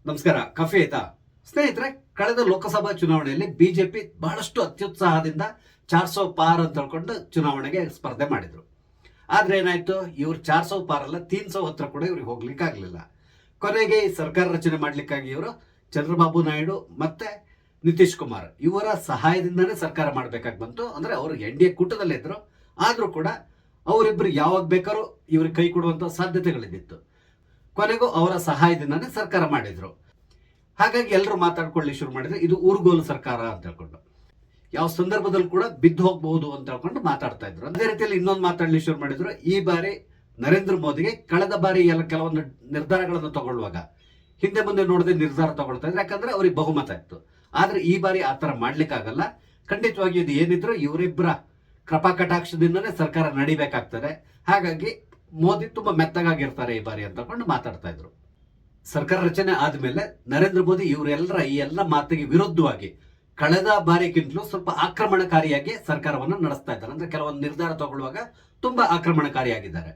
ನಮಸ್ಕಾರ. ಕಾಫಿ ಆಯ್ತಾ ಸ್ನೇಹಿತರೆ? ಕಳೆದ ಲೋಕಸಭಾ ಚುನಾವಣೆಯಲ್ಲಿ ಬಿಜೆಪಿ ಬಹಳಷ್ಟು ಅತ್ಯುತ್ಸಾಹದಿಂದ 400 ಪಾರ್ ಅಂತ ಹೇಳ್ಕೊಂಡು ಚುನಾವಣೆಗೆ ಸ್ಪರ್ಧೆ ಮಾಡಿದ್ರು. ಆದ್ರೆ ಏನಾಯ್ತು, ಇವ್ರು 400 ಪಾರ್ ಅಲ್ಲ 300 ಹತ್ರ ಕೂಡ ಇವ್ರಿಗೆ ಹೋಗ್ಲಿಕ್ಕೆ ಆಗ್ಲಿಲ್ಲ. ಕೊನೆಗೆ ಈ ಸರ್ಕಾರ ರಚನೆ ಮಾಡ್ಲಿಕ್ಕಾಗಿ ಇವರು ಚಂದ್ರಬಾಬು ನಾಯ್ಡು ಮತ್ತೆ ನಿತೀಶ್ ಕುಮಾರ್ ಇವರ ಸಹಾಯದಿಂದನೇ ಸರ್ಕಾರ ಮಾಡ್ಬೇಕಾಗಿ ಬಂತು. ಅಂದ್ರೆ ಅವರು NDA ಕೂಟದಲ್ಲೇ ಇದ್ರು, ಆದ್ರೂ ಕೂಡ ಅವರಿಬ್ರು ಯಾವಾಗ ಬೇಕಾದ್ರೂ ಇವ್ರಿಗೆ ಕೈ ಕೊಡುವಂತ ಸಾಧ್ಯತೆಗಳಿದ್ದಿತ್ತು. ಕೊನೆಗೂ ಅವರ ಸಹಾಯದಿಂದಾನೇ ಸರ್ಕಾರ ಮಾಡಿದ್ರು. ಹಾಗಾಗಿ ಎಲ್ಲರೂ ಮಾತಾಡ್ಕೊಳ್ಳಿ ಶುರು ಮಾಡಿದ್ರೆ ಇದು ಊರುಗೋಲು ಸರ್ಕಾರ ಅಂತ ಹೇಳ್ಕೊಂಡು, ಯಾವ ಸಂದರ್ಭದಲ್ಲಿ ಕೂಡ ಬಿದ್ದು ಹೋಗಬಹುದು ಅಂತ ಹೇಳ್ಕೊಂಡು ಮಾತಾಡ್ತಾ ಇದ್ರು. ಅದೇ ರೀತಿಯಲ್ಲಿ ಇನ್ನೊಂದು ಮಾತಾಡ್ಲಿ ಶುರು ಮಾಡಿದ್ರು. ಈ ಬಾರಿ ನರೇಂದ್ರ ಮೋದಿಗೆ ಕಳೆದ ಬಾರಿ ಎಲ್ಲ ಕೆಲವೊಂದು ನಿರ್ಧಾರಗಳನ್ನು ತಗೊಳ್ಳುವಾಗ ಹಿಂದೆ ಮುಂದೆ ನೋಡದೆ ನಿರ್ಧಾರ ತಗೊಳ್ತಾ ಇದ್ರು, ಯಾಕಂದ್ರೆ ಅವ್ರಿಗೆ ಬಹುಮತ ಇತ್ತು. ಆದ್ರೆ ಈ ಬಾರಿ ಆತರ ಮಾಡ್ಲಿಕ್ಕಾಗಲ್ಲ. ಖಂಡಿತವಾಗಿ ಇದು ಏನಿದ್ರು ಇವರಿಬ್ಬರ ಕೃಪಾ ಕಟಾಕ್ಷದಿಂದನೇ ಸರ್ಕಾರ ನಡಿಬೇಕಾಗ್ತದೆ. ಹಾಗಾಗಿ ಮೋದಿ ತುಂಬಾ ಮೆತ್ತಗಾಗಿರ್ತಾರೆ ಈ ಬಾರಿ ಅಂತ ಕೊಂಡು ಮಾತಾಡ್ತಾ ಇದ್ರು. ಸರ್ಕಾರ ರಚನೆ ಆದ್ಮೇಲೆ ನರೇಂದ್ರ ಮೋದಿ ಇವರೆಲ್ಲರ ಈ ಎಲ್ಲ ಮಾತಿಗೆ ವಿರುದ್ಧವಾಗಿ ಕಳೆದ ಬಾರಿಗಿಂತಲೂ ಸ್ವಲ್ಪ ಆಕ್ರಮಣಕಾರಿಯಾಗಿ ಸರ್ಕಾರವನ್ನು ನಡೆಸ್ತಾ ಇದ್ದಾರೆ. ಅಂದ್ರೆ ಕೆಲವೊಂದು ನಿರ್ಧಾರ ತಗೊಳ್ಳುವಾಗ ತುಂಬಾ ಆಕ್ರಮಣಕಾರಿಯಾಗಿದ್ದಾರೆ.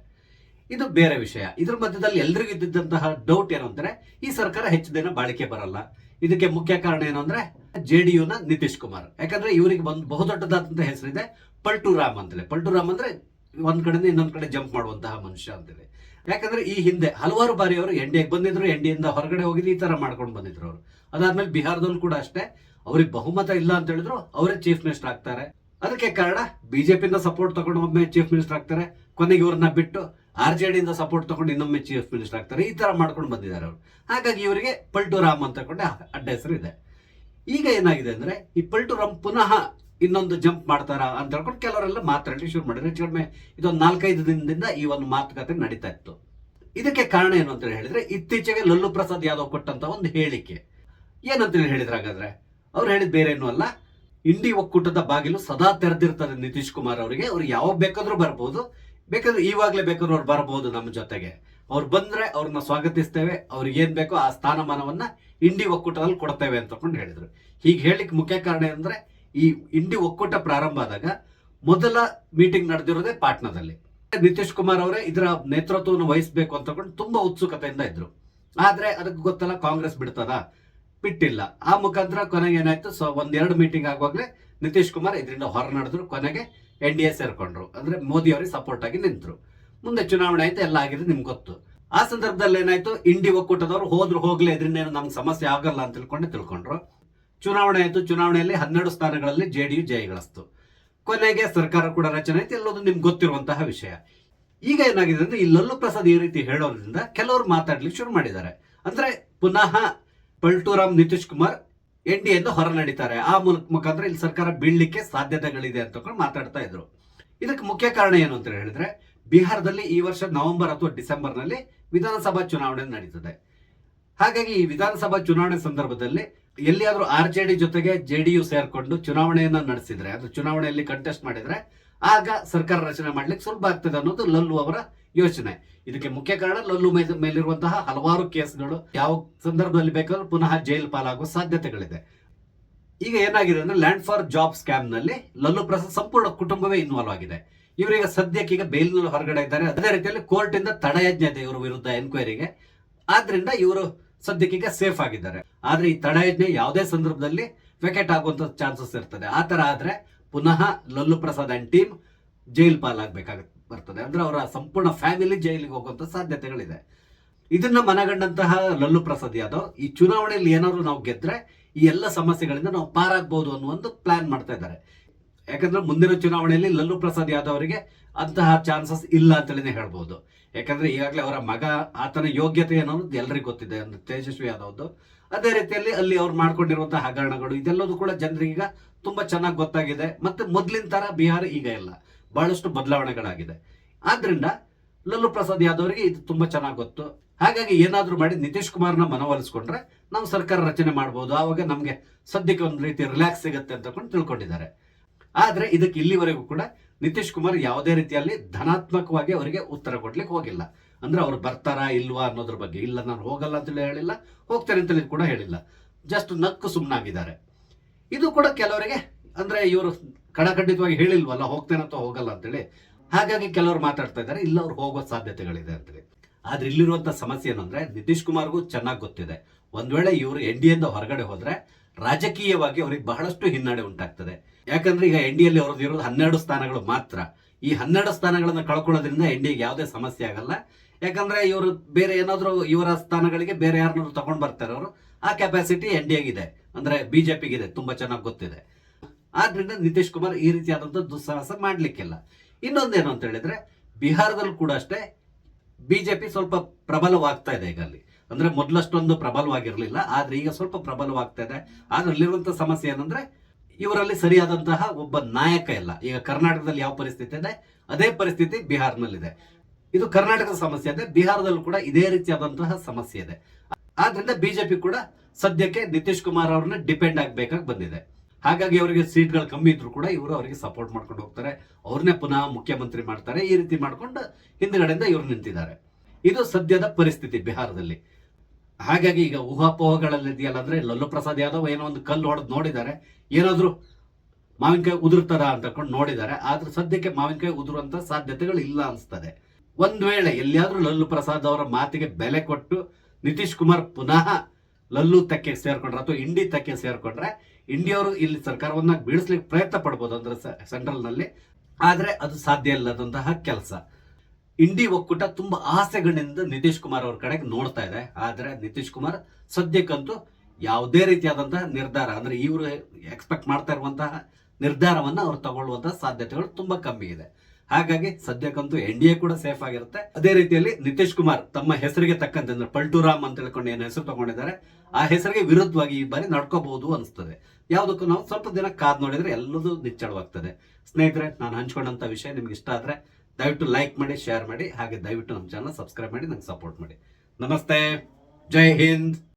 ಇದು ಬೇರೆ ವಿಷಯ. ಇದ್ರ ಮಧ್ಯದಲ್ಲಿ ಎಲ್ರಿಗೂ ಇದ್ದಿದ್ದಂತಹ ಡೌಟ್ ಏನು ಅಂದ್ರೆ, ಈ ಸರ್ಕಾರ ಹೆಚ್ಚು ದಿನ ಬಾಳಿಕೆ ಬರಲ್ಲ. ಇದಕ್ಕೆ ಮುಖ್ಯ ಕಾರಣ ಏನು ಅಂದ್ರೆ JDU-ನ ನಿತೀಶ್ ಕುಮಾರ್. ಯಾಕಂದ್ರೆ ಇವರಿಗೆ ಒಂದು ಬಹುದೊಡ್ಡದಾದಂತಹ ಹೆಸರಿದೆ, ಪಲ್ಟು ರಾಮ್ ಅಂತೇಳಿ. ಪಲ್ಟು ರಾಮ್ ಅಂದ್ರೆ ಒಂದ್ ಕಡೆಯಿಂದ ಇನ್ನೊಂದ್ ಕಡೆ ಜಂಪ್ ಮಾಡುವಂತಹ ಮನುಷ್ಯ ಅಂತೇಳಿ. ಯಾಕಂದ್ರೆ ಈ ಹಿಂದೆ ಹಲವಾರು ಬಾರಿ ಅವರು NDAಗೆ ಬಂದಿದ್ರು, NDAದಿಂದ ಹೊರಗಡೆ ಹೋಗಿದ್ರು, ಈ ತರ ಮಾಡ್ಕೊಂಡು ಬಂದಿದ್ರು ಅವರು. ಅದಾದ್ಮೇಲೆ ಬಿಹಾರದಲ್ಲೂ ಕೂಡ ಅಷ್ಟೇ, ಅವ್ರಿಗೆ ಬಹುಮತ ಇಲ್ಲ ಅಂತ ಹೇಳಿದ್ರು ಅವರೇ ಚೀಫ್ ಮಿನಿಸ್ಟರ್ ಆಗ್ತಾರೆ. ಅದಕ್ಕೆ ಕಾರಣ ಬಿಜೆಪಿಯಿಂದ ಸಪೋರ್ಟ್ ತಗೊಂಡು ಒಮ್ಮೆ ಚೀಫ್ ಮಿನಿಸ್ಟರ್ ಆಗ್ತಾರೆ, ಕೊನೆಗೆ ಇವ್ರನ್ನ ಬಿಟ್ಟು RJD-ಯಿಂದ ಸಪೋರ್ಟ್ ತಗೊಂಡು ಇನ್ನೊಮ್ಮೆ ಚೀಫ್ ಮಿನಿಸ್ಟರ್ ಆಗ್ತಾರೆ. ಈ ತರ ಮಾಡ್ಕೊಂಡು ಬಂದಿದ್ದಾರೆ ಅವರು. ಹಾಗಾಗಿ ಇವರಿಗೆ ಪಲ್ಟು ರಾಮ್ ಅಂತ ಕೊಂಡೆ ಅಡ್ಡ ಹೆಸರು ಇದೆ. ಈಗ ಏನಾಗಿದೆ ಅಂದ್ರೆ, ಈ ಪಲ್ಟು ರಾಮ್ ಪುನಃ ಇನ್ನೊಂದು ಜಂಪ್ ಮಾಡ್ತಾರ ಅಂತ ಹೇಳ್ಕೊಂಡು ಕೆಲವರೆಲ್ಲ ಮಾತಾಡಲಿಕ್ಕೆ ಶುರು ಮಾಡಿದ್ರೆ. ಹೆಚ್ಚು ಕಡಿಮೆ ಇದೊಂದು 4-5 ದಿನದಿಂದ ಈ ಒಂದು ಮಾತುಕತೆ ನಡೀತಾ ಇತ್ತು. ಇದಕ್ಕೆ ಕಾರಣ ಏನು ಅಂತ ಹೇಳಿದ್ರೆ, ಇತ್ತೀಚೆಗೆ ಲಲ್ಲು ಪ್ರಸಾದ್ ಯಾದವ್ ಕೊಟ್ಟಂತ ಒಂದು ಹೇಳಿಕೆ. ಏನಂತ ಹೇಳಿದ್ರೆ, ಹಾಗಾದ್ರೆ ಅವ್ರು ಹೇಳಿದ್ ಬೇರೆ ಏನೂ ಅಲ್ಲ, ಇಂಡಿ ಒಕ್ಕೂಟದ ಬಾಗಿಲು ಸದಾ ತೆರೆದಿರ್ತದೆ ನಿತೀಶ್ ಕುಮಾರ್ ಅವರಿಗೆ. ಅವ್ರು ಯಾವಾಗ ಬೇಕಾದ್ರೂ ಬರ್ಬೋದು, ಬೇಕಾದ್ರೆ ಈವಾಗ್ಲೇ ಬೇಕಾದ್ರೂ ಅವ್ರು ಬರಬಹುದು ನಮ್ಮ ಜೊತೆಗೆ. ಅವ್ರು ಬಂದ್ರೆ ಅವ್ರನ್ನ ಸ್ವಾಗತಿಸ್ತೇವೆ, ಅವ್ರಿಗೆ ಏನ್ ಬೇಕೋ ಆ ಸ್ಥಾನಮಾನವನ್ನ ಇಂಡಿ ಒಕ್ಕೂಟದಲ್ಲಿ ಕೊಡ್ತೇವೆ ಅಂತ ಹೇಳಿದ್ರು. ಹೀಗೆ ಹೇಳಿಕ್ ಮುಖ್ಯ ಕಾರಣ ಅಂದ್ರೆ, ಈ ಇಂಡಿ ಒಕ್ಕೂಟ ಪ್ರಾರಂಭ ಆದಾಗ ಮೊದಲ ಮೀಟಿಂಗ್ ನಡೆದಿರೋದೇ ಪಾಟ್ನಾದಲ್ಲಿ. ನಿತೀಶ್ ಕುಮಾರ್ ಅವರೇ ಇದರ ನೇತೃತ್ವವನ್ನು ವಹಿಸಬೇಕು ಅಂತ ತುಂಬಾ ಉತ್ಸುಕತೆಯಿಂದ ಇದ್ರು. ಆದ್ರೆ ಅದಕ್ಕೆ ಗೊತ್ತಲ್ಲ, ಕಾಂಗ್ರೆಸ್ ಬಿಟ್ಟಿಲ್ಲ. ಆ ಮುಖಾಂತರ ಕೊನೆಗೆ ಏನಾಯ್ತು, ಒಂದೆರಡು ಮೀಟಿಂಗ್ ಆಗುವಾಗ್ಲೇ ನಿತೀಶ್ ಕುಮಾರ್ ಇದರಿಂದ ಹೊರ ನಡೆದ್ರು. ಕೊನೆಗೆ NDA ಸೇರ್ಕೊಂಡ್ರು. ಅಂದ್ರೆ ಮೋದಿ ಅವರಿಗೆ ಸಪೋರ್ಟ್ ಆಗಿ ನಿಂತರು. ಮುಂದೆ ಚುನಾವಣೆ ಆಯ್ತು, ಎಲ್ಲ ಆಗಿದೆ ನಿಮ್ಗೆ ಗೊತ್ತು. ಆ ಸಂದರ್ಭದಲ್ಲಿ ಏನಾಯ್ತು, ಇಂಡಿ ಒಕ್ಕೂಟದವರು ಹೋದ್ರು ಹೋಗ್ಲಿ, ಇದರಿಂದ ಏನು ನಮ್ಗೆ ಸಮಸ್ಯೆ ಆಗಲ್ಲ ಅಂತ ತಿಳ್ಕೊಂಡ್ರು. ಚುನಾವಣೆ ಆಯ್ತು. ಚುನಾವಣೆಯಲ್ಲಿ 12 ಸ್ಥಾನಗಳಲ್ಲಿ JDU ಜಯಗಳಿಸ್ತು. ಕೊನೆಗೆ ಸರ್ಕಾರ ಕೂಡ ರಚನೆ ಆಯ್ತು. ಎಲ್ಲೋದು ನಿಮ್ಗೆ ಗೊತ್ತಿರುವಂತಹ ವಿಷಯ. ಈಗ ಏನಾಗಿದೆ ಅಂದ್ರೆ, ಈ ಲಲ್ಲು ಪ್ರಸಾದ್ ಈ ರೀತಿ ಹೇಳೋದ್ರಿಂದ ಕೆಲವರು ಮಾತಾಡ್ಲಿಕ್ಕೆ ಶುರು ಮಾಡಿದ್ದಾರೆ. ಅಂದ್ರೆ ಪುನಃ ಪಲ್ಟುರಾಮ್ ನಿತೀಶ್ ಕುಮಾರ್ NDA-ಯಿಂದ ಹೊರ ನಡೀತಾರೆ, ಆ ಮುಖಾಂತರ ಇಲ್ಲಿ ಸರ್ಕಾರ ಬೀಳ್ಲಿಕ್ಕೆ ಸಾಧ್ಯತೆಗಳಿದೆ ಅಂತ ಮಾತಾಡ್ತಾ ಇದ್ರು. ಇದಕ್ಕೆ ಮುಖ್ಯ ಕಾರಣ ಏನು ಅಂತ ಹೇಳಿದ್ರೆ, ಬಿಹಾರದಲ್ಲಿ ಈ ವರ್ಷ ನವೆಂಬರ್ ಅಥವಾ ಡಿಸೆಂಬರ್ನಲ್ಲಿ ವಿಧಾನಸಭಾ ಚುನಾವಣೆ ನಡೀತದೆ. ಹಾಗಾಗಿ ಈ ವಿಧಾನಸಭಾ ಚುನಾವಣೆ ಸಂದರ್ಭದಲ್ಲಿ ಎಲ್ಲಿಯಾದ್ರೂ RJD ಜೊತೆಗೆ JDU ಸೇರ್ಕೊಂಡು ಚುನಾವಣೆಯನ್ನ ನಡೆಸಿದ್ರೆ, ಅದು ಚುನಾವಣೆಯಲ್ಲಿ ಕಂಟೆಸ್ಟ್ ಮಾಡಿದ್ರೆ, ಆಗ ಸರ್ಕಾರ ರಚನೆ ಮಾಡ್ಲಿಕ್ಕೆ ಸುಲಭ ಆಗ್ತದೆ ಅನ್ನೋದು ಲಲ್ಲು ಅವರ ಯೋಚನೆ. ಇದಕ್ಕೆ ಮುಖ್ಯ ಕಾರಣ ಲಲ್ಲು ಮೇಲಿರುವಂತಹ ಹಲವಾರು ಕೇಸ್ಗಳು ಯಾವ ಸಂದರ್ಭದಲ್ಲಿ ಬೇಕಾದ್ರೂ ಪುನಃ ಜೈಲು ಪಾಲಾಗುವ ಸಾಧ್ಯತೆಗಳಿದೆ. ಈಗ ಏನಾಗಿದೆ ಅಂದ್ರೆ, ಲ್ಯಾಂಡ್ ಫಾರ್ ಜಾಬ್ ಸ್ಕ್ಯಾಮ್ ನಲ್ಲಿ ಲಲ್ಲು ಪ್ರಸಾದ್ ಸಂಪೂರ್ಣ ಕುಟುಂಬವೇ ಇನ್ವಾಲ್ವ್ ಆಗಿದೆ. ಇವರಿಗೆ ಸದ್ಯಕ್ಕೆ ಈಗ ಬೇಲ್ನಲ್ಲಿ ಹೊರಗಡೆ ಇದ್ದಾರೆ. ಅದೇ ರೀತಿಯಲ್ಲಿ ಕೋರ್ಟ್ ಇಂದ ತಡೆಯಾಜ್ಞೆ ಇದೆ ಇವರ ವಿರುದ್ಧ ಎನ್ಕ್ವೈರಿಗೆ. ಆದ್ರಿಂದ ಇವರು ಸದ್ಯಕ್ಕೀಗ ಸೇಫ್ ಆಗಿದ್ದಾರೆ. ಆದ್ರೆ ಈ ತಡೆಯಾಜ್ಞೆ ಯಾವುದೇ ಸಂದರ್ಭದಲ್ಲಿ ವೆಕೆಟ್ ಆಗುವಂತ ಚಾನ್ಸಸ್ ಇರ್ತದೆ. ಆ ತರ ಆದ್ರೆ ಪುನಃ Lallu Prasad and team jail ಬರ್ತದೆ. ಅಂದ್ರೆ ಅವರ ಸಂಪೂರ್ಣ ಫ್ಯಾಮಿಲಿ ಜೈಲಿಗೆ ಹೋಗುವಂತ ಸಾಧ್ಯತೆಗಳಿದೆ. ಇದನ್ನ ಮನಗಂಡಂತಹ ಲಲ್ಲು ಪ್ರಸಾದ್ ಯಾದವ್ ಈ ಚುನಾವಣೆಯಲ್ಲಿ ಏನಾದ್ರು ನಾವು ಗೆದ್ರೆ ಈ ಎಲ್ಲ ಸಮಸ್ಯೆಗಳಿಂದ ನಾವು ಪಾರಾಗಬಹುದು ಅನ್ನೋ ಒಂದು ಪ್ಲಾನ್ ಮಾಡ್ತಾ ಇದ್ದಾರೆ. ಯಾಕಂದ್ರೆ ಮುಂದಿನ ಚುನಾವಣೆಯಲ್ಲಿ ಲಲ್ಲು ಪ್ರಸಾದ್ ಯಾದವ್ ಅವರಿಗೆ ಅಂತಹ ಚಾನ್ಸಸ್ ಇಲ್ಲ ಅಂತಲೇ ಹೇಳ್ಬಹುದು. ಯಾಕಂದ್ರೆ ಈಗಾಗಲೇ ಅವರ ಮಗ, ಆತನ ಯೋಗ್ಯತೆ ಅನ್ನೋದು ಎಲ್ಲರಿಗೂ ಗೊತ್ತಿದೆ, ಅಂದ್ರೆ ತೇಜಸ್ವಿ ಯಾದವ್ದು. ಅದೇ ರೀತಿಯಲ್ಲಿ ಅಲ್ಲಿ ಅವ್ರು ಮಾಡ್ಕೊಂಡಿರುವಂತಹ ಹಗರಣಗಳು ಇದೆಲ್ಲದೂ ಕೂಡ ಜನರಿಗೀಗ ತುಂಬಾ ಚೆನ್ನಾಗಿ ಗೊತ್ತಾಗಿದೆ. ಮತ್ತೆ ಮೊದ್ಲಿನ ತರ ಬಿಹಾರ ಈಗ ಇಲ್ಲ, ಬಹಳಷ್ಟು ಬದಲಾವಣೆಗಳಾಗಿದೆ. ಆದ್ರಿಂದ ಲಲ್ಲು ಪ್ರಸಾದ್ ಯಾದವ್ ಅವರಿಗೆ ಇದು ತುಂಬಾ ಚೆನ್ನಾಗಿ ಗೊತ್ತು. ಹಾಗಾಗಿ ಏನಾದ್ರೂ ಮಾಡಿ ನಿತೀಶ್ ಕುಮಾರ್ನ ಮನವೊಲಿಸ್ಕೊಂಡ್ರೆ ನಾವು ಸರ್ಕಾರ ರಚನೆ ಮಾಡಬಹುದು, ಆವಾಗ ನಮ್ಗೆ ಸದ್ಯಕ್ಕೆ ಒಂದು ರೀತಿ ರಿಲ್ಯಾಕ್ಸ್ ಸಿಗುತ್ತೆ ಅಂತ ತಿಳ್ಕೊಂಡಿದ್ದಾರೆ. ಆದ್ರೆ ಇದಕ್ಕೆ ಇಲ್ಲಿವರೆಗೂ ಕೂಡ ನಿತೀಶ್ ಕುಮಾರ್ ಯಾವುದೇ ರೀತಿಯಲ್ಲಿ ಧನಾತ್ಮಕವಾಗಿ ಅವರಿಗೆ ಉತ್ತರ ಕೊಡ್ಲಿಕ್ಕೆ ಹೋಗಿಲ್ಲ. ಅಂದ್ರೆ ಅವ್ರು ಬರ್ತಾರಾ ಇಲ್ವಾ ಅನ್ನೋದ್ರ ಬಗ್ಗೆ, ಇಲ್ಲ ನಾನು ಹೋಗಲ್ಲ ಅಂತೇಳಿ ಹೇಳಿಲ್ಲ, ಹೋಗ್ತೇನೆ ಅಂತೇಳಿ ಕೂಡ ಹೇಳಿಲ್ಲ. ಜಸ್ಟ್ ನಕ್ಕು ಸುಮ್ಮನಾಗಿದ್ದಾರೆ. ಇದು ಕೂಡ ಕೆಲವರಿಗೆ ಅಂದ್ರೆ ಇವರು ಕಡಖಂಡಿತವಾಗಿ ಹೇಳಿಲ್ವಲ್ಲ ಹೋಗ್ತೇನೆ ಅಥವಾ ಹೋಗಲ್ಲ ಅಂತೇಳಿ. ಹಾಗಾಗಿ ಕೆಲವರು ಮಾತಾಡ್ತಾ ಇದ್ದಾರೆ ಇಲ್ಲ ಅವ್ರು ಹೋಗೋ ಸಾಧ್ಯತೆಗಳಿದೆ ಅಂತೇಳಿ. ಆದ್ರೆ ಇಲ್ಲಿರುವಂತ ಸಮಸ್ಯೆ ಏನಂದ್ರೆ, ನಿತೀಶ್ ಕುಮಾರ್ಗೂ ಚೆನ್ನಾಗಿ ಗೊತ್ತಿದೆ ಒಂದ್ ವೇಳೆ ಇವರು NDA ಹೊರಗಡೆ ಹೋದ್ರೆ ರಾಜಕೀಯವಾಗಿ ಅವ್ರಿಗೆ ಬಹಳಷ್ಟು ಹಿನ್ನಡೆ ಉಂಟಾಗ್ತದೆ. ಯಾಕಂದ್ರೆ ಈಗ NDAದಲ್ಲಿ ಅವ್ರದ್ದು ಇರೋದು 12 ಸ್ಥಾನಗಳು ಮಾತ್ರ. ಈ 12 ಸ್ಥಾನಗಳನ್ನ ಕಳ್ಕೊಳ್ಳೋದ್ರಿಂದ NDAಗೆ ಯಾವುದೇ ಸಮಸ್ಯೆ ಆಗಲ್ಲ. ಯಾಕಂದ್ರೆ ಇವರು ಬೇರೆ ಏನಾದ್ರು ಇವರ ಸ್ಥಾನಗಳಿಗೆ ಬೇರೆ ಯಾರನ್ನಾದ್ರು ತಗೊಂಡ್ ಬರ್ತಾರೆ ಅವರು, ಆ ಕೆಪಾಸಿಟಿ NDAಗಿದೆ, ಅಂದ್ರೆ ಬಿಜೆಪಿಗಿದೆ, ತುಂಬಾ ಚೆನ್ನಾಗಿ ಗೊತ್ತಿದೆ. ಆದ್ರಿಂದ ನಿತೀಶ್ ಕುಮಾರ್ ಈ ರೀತಿಯಾದಂತಹ ದುಸ್ಸಾಹಸ ಮಾಡ್ಲಿಕ್ಕಿಲ್ಲ. ಇನ್ನೊಂದೇನು ಅಂತ ಹೇಳಿದ್ರೆ, ಬಿಹಾರದಲ್ಲೂ ಕೂಡ ಅಷ್ಟೇ ಬಿಜೆಪಿ ಸ್ವಲ್ಪ ಪ್ರಬಲವಾಗ್ತಾ ಇದೆ ಈಗ ಅಲ್ಲಿ. ಅಂದ್ರೆ ಮೊದಲಷ್ಟೊಂದು ಪ್ರಬಲವಾಗಿರ್ಲಿಲ್ಲ, ಆದ್ರೆ ಈಗ ಸ್ವಲ್ಪ ಪ್ರಬಲವಾಗ್ತಾ ಇದೆ. ಆದ್ರೆ ಅಲ್ಲಿರುವಂತಹ ಸಮಸ್ಯೆ ಏನಂದ್ರೆ ಇವರಲ್ಲಿ ಸರಿಯಾದಂತಹ ಒಬ್ಬ ನಾಯಕ ಇಲ್ಲ. ಈಗ ಕರ್ನಾಟಕದಲ್ಲಿ ಯಾವ ಪರಿಸ್ಥಿತಿ ಇದೆ ಅದೇ ಪರಿಸ್ಥಿತಿ ಬಿಹಾರ್ನಲ್ಲಿದೆ. ಇದು ಕರ್ನಾಟಕದ ಸಮಸ್ಯೆ ಇದೆ, ಬಿಹಾರದಲ್ಲೂ ಕೂಡ ಇದೇ ರೀತಿಯಾದಂತಹ ಸಮಸ್ಯೆ ಇದೆ. ಆದ್ರಿಂದ ಬಿಜೆಪಿ ಕೂಡ ಸದ್ಯಕ್ಕೆ ನಿತೀಶ್ ಕುಮಾರ್ ಅವ್ರನ್ನ ಡಿಪೆಂಡ್ ಆಗ್ಬೇಕಾಗಿ ಬಂದಿದೆ. ಹಾಗಾಗಿ ಅವರಿಗೆ ಸೀಟ್ಗಳು ಕಮ್ಮಿ ಇದ್ರು ಕೂಡ ಇವರು ಅವರಿಗೆ ಸಪೋರ್ಟ್ ಮಾಡ್ಕೊಂಡು ಹೋಗ್ತಾರೆ, ಅವ್ರನ್ನೇ ಪುನಃ ಮುಖ್ಯಮಂತ್ರಿ ಮಾಡ್ತಾರೆ. ಈ ರೀತಿ ಮಾಡ್ಕೊಂಡು ಹಿಂದ್ಗಡೆಯಿಂದ ಇವ್ರು ನಿಂತಿದ್ದಾರೆ. ಇದು ಸದ್ಯದ ಪರಿಸ್ಥಿತಿ ಬಿಹಾರದಲ್ಲಿ. ಹಾಗಾಗಿ ಈಗ ಊಹಾಪೋಹಗಳಲ್ಲಿ ಇದೆಯಲ್ಲ, ಅಂದ್ರೆ ಲಲ್ಲು ಪ್ರಸಾದ್ ಯಾದವ್ ಏನೋ ಒಂದು ಕಲ್ಲು ಹೊಡೆದು ನೋಡಿದ್ದಾರೆ, ಏನಾದ್ರು ಮಾವಿನಕಾಯಿ ಉದುರ್ತದ ಅಂತಕೊಂಡು ನೋಡಿದ್ದಾರೆ. ಆದ್ರೆ ಸದ್ಯಕ್ಕೆ ಮಾವಿನಕಾಯಿ ಉದುರುವಂತ ಸಾಧ್ಯತೆಗಳು ಇಲ್ಲ ಅನಿಸ್ತದೆ. ಒಂದ್ ವೇಳೆ ಎಲ್ಲಿಯಾದ್ರೂ ಲಲ್ಲು ಪ್ರಸಾದ್ ಅವರ ಮಾತಿಗೆ ಬೆಲೆ ಕೊಟ್ಟು ನಿತೀಶ್ ಕುಮಾರ್ ಪುನಃ ಲಲ್ಲು ತಕ್ಕೆ ಸೇರ್ಕೊಂಡ್ರೆ ಅಥವಾ ಇಂಡಿ ತಕ್ಕೆ ಸೇರ್ಕೊಂಡ್ರೆ ಇಂಡಿಯವರು ಇಲ್ಲಿ ಸರ್ಕಾರವನ್ನ ಬೀಳಿಸ್ಲಿಕ್ಕೆ ಪ್ರಯತ್ನ ಪಡ್ಬೋದು, ಅಂದ್ರೆ ಸೆಂಟ್ರಲ್ ನಲ್ಲಿ. ಆದ್ರೆ ಅದು ಸಾಧ್ಯ ಇಲ್ಲದಂತಹ ಕೆಲಸ. ಇಂಡಿ ಒಕ್ಕೂಟ ತುಂಬಾ ಆಸೆಗಳಿಂದ ನಿತೀಶ್ ಕುಮಾರ್ ಅವ್ರ ಕಡೆಗೆ ನೋಡ್ತಾ ಇದೆ. ಆದ್ರೆ ನಿತೀಶ್ ಕುಮಾರ್ ಸದ್ಯಕ್ಕಂತೂ ಯಾವುದೇ ರೀತಿಯಾದಂತಹ ನಿರ್ಧಾರ, ಅಂದ್ರೆ ಇವರು ಎಕ್ಸ್ಪೆಕ್ಟ್ ಮಾಡ್ತಾ ಇರುವಂತಹ ನಿರ್ಧಾರವನ್ನ ಅವ್ರು ತಗೊಳ್ಳುವಂತಹ ಸಾಧ್ಯತೆಗಳು ತುಂಬಾ ಕಮ್ಮಿ ಇದೆ. ಹಾಗಾಗಿ ಸದ್ಯಕ್ಕಂತೂ NDA ಕೂಡ ಸೇಫ್ ಆಗಿರುತ್ತೆ. ಅದೇ ರೀತಿಯಲ್ಲಿ ನಿತೀಶ್ ಕುಮಾರ್ ತಮ್ಮ ಹೆಸರಿಗೆ ತಕ್ಕಂತೆ, ಅಂದ್ರೆ ಪಲ್ಟುರಾಮ್ ಅಂತ ಹೇಳ್ಕೊಂಡು ಏನು ಹೆಸರು ತಗೊಂಡಿದ್ದಾರೆ, ಆ ಹೆಸರಿಗೆ ವಿರುದ್ಧವಾಗಿ ಈ ಬಾರಿ ನಡ್ಕೋಬಹುದು ಅನಿಸ್ತದೆ. ಯಾವುದಕ್ಕೂ ನಾವು ಸ್ವಲ್ಪ ದಿನ ಕಾದ್ ನೋಡಿದ್ರೆ ಎಲ್ಲದೂ ನಿಚ್ಚಳವಾಗ್ತದೆ. ಸ್ನೇಹಿತರೆ, ನಾನು ಹಂಚ್ಕೊಂಡಂತ ವಿಷಯ ನಿಮ್ಗೆ ಇಷ್ಟ ಆದ್ರೆ ದಯವಿಟ್ಟು ಲೈಕ್ ಮಾಡಿ, ಶೇರ್ ಮಾಡಿ, ಹಾಗೆ ದಯವಿಟ್ಟು ನಮ್ಮ ಚಾನಲ್ ಸಬ್ಸ್ಕ್ರೈಬ್ ಮಾಡಿ, ನಂಗೆ ಸಪೋರ್ಟ್ ಮಾಡಿ. ನಮಸ್ತೆ, ಜೈ ಹಿಂದ್.